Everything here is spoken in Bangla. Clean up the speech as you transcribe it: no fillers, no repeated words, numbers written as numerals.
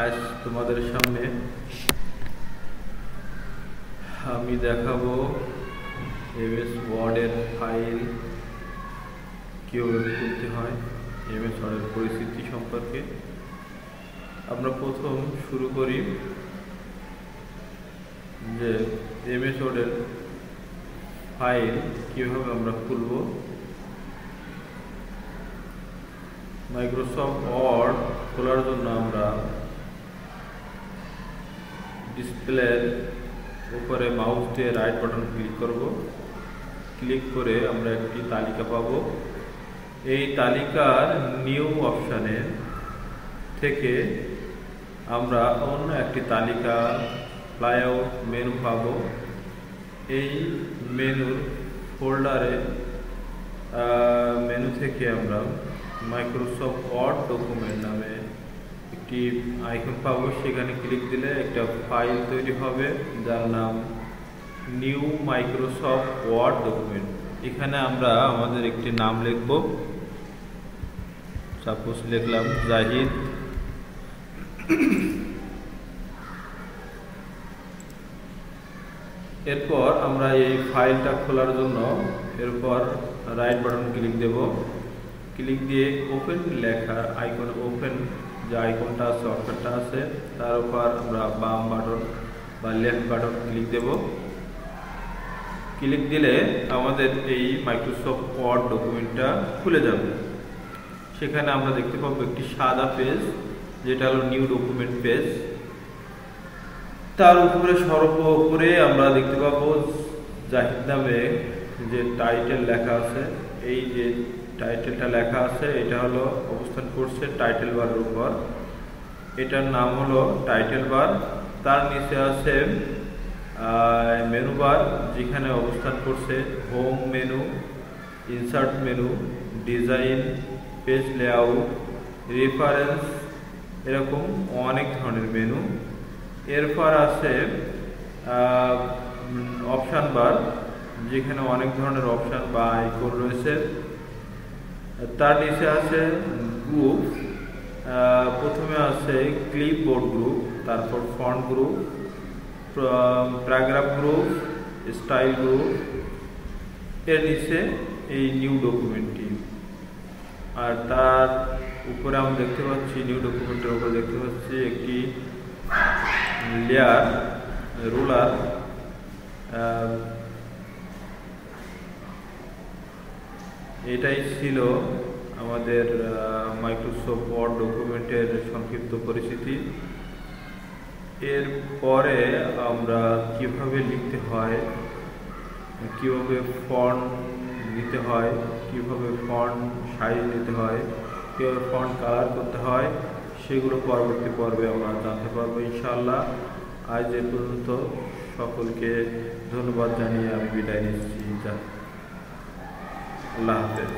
আজ তোমাদের সামনে আমি দেখাবো এমএস ওয়ার্ডের ফাইল কিভাবে খুলতে হয়, এমএস ওয়ার্ডের পরিস্থিতি সম্পর্কে। আমরা প্রথম শুরু করি যে এমএস ওয়ার্ডের ফাইল কিভাবে আমরা খুলব। মাইক্রোসফট ওয়ার্ড খোলার জন্য আমরা ডিসপ্লের উপরে মাউস দিয়ে রাইট বাটন ক্লিক করব। ক্লিক করে আমরা একটি তালিকা পাব। এই তালিকার নিউ অপশানে থেকে আমরা অন্য একটি তালিকা ফ্লাইআউট মেনু পাব। এই মেনুর ফোল্ডারে মেনু থেকে আমরা মাইক্রোসফট ওয়ার্ড ডকুমেন্ট নামে একটি আইকন পাবো। সেখানে ক্লিক দিলে একটা ফাইল তৈরি হবে যার নাম নিউ মাইক্রোসফট ওয়ার্ড ডকুমেন্ট। এখানে আমরা আমাদের একটি নাম লিখব। সাপোজ লিখলাম জাহিদ। এরপর আমরা এই ফাইলটা খোলার জন্য এরপর রাইট বাটন ক্লিক দেব। ক্লিক দিয়ে ওপেন লেখার আইকন, ওপেন যে আইকনটা আছে অপশনটা আছে তার উপর আমরা বাম বাটন বা লেফট বাটন ক্লিক দেব। ক্লিক দিলে আমাদের এই মাইক্রোসফট ওয়ার্ড ডকুমেন্টটা খুলে যাবে। সেখানে আমরা দেখতে পাবো একটি সাদা পেজ, যেটা হলো নিউ ডকুমেন্ট পেজ। তার উপরে সর্বোপরি আমরা দেখতে পাবো জাহিদ নামে যে টাইটেল লেখা আছে। এই যে টাইটেলটা লেখা আছে এটা হলো অবস্থান করছে টাইটেল বারের উপর। এটার নাম হলো টাইটেল বার। তার নিচে আছে মেনু বার, যেখানে অবস্থান করছে home menu, insert menu, design, page layout, reference, এরকম অনেক ধরনের মেনু। এরপর আছে অপশান বার, যেখানে অনেক ধরনের অপশান বা আইকন রয়েছে। তার নিচে আছে গ্রুপ। প্রথমে আছে ক্লিপবোর্ড গ্রুপ, তারপর font group, paragraph group, style group. এর নিচে এই নিউ ডকুমেন্টটি। আর তার উপরে আমরা দেখতে পাচ্ছি নিউ ডকুমেন্টের উপরে দেখতে পাচ্ছি একটি লেয়ার রুলার। এটাই ছিল আমাদের মাইক্রোসফট ওয়ার্ড ডকুমেন্টের সংক্ষিপ্ত পরিচিতি। এরপরে আমরা কিভাবে লিখতে হয়, কিভাবে ফন্ট দিতে হয়, কিভাবে ফন্ট সাইজ দিতে হয়, কিভাবে ফন্ট কালার করতে হয়, সেগুলো পরবর্তী পর্বে আমরা জানতে পারবো ইনশাআল্লাহ। আজ এ পর্যন্ত সকলকে ধন্যবাদ জানিয়ে আমি বিদায় নিচ্ছি। আল্লাহ হাফেজ।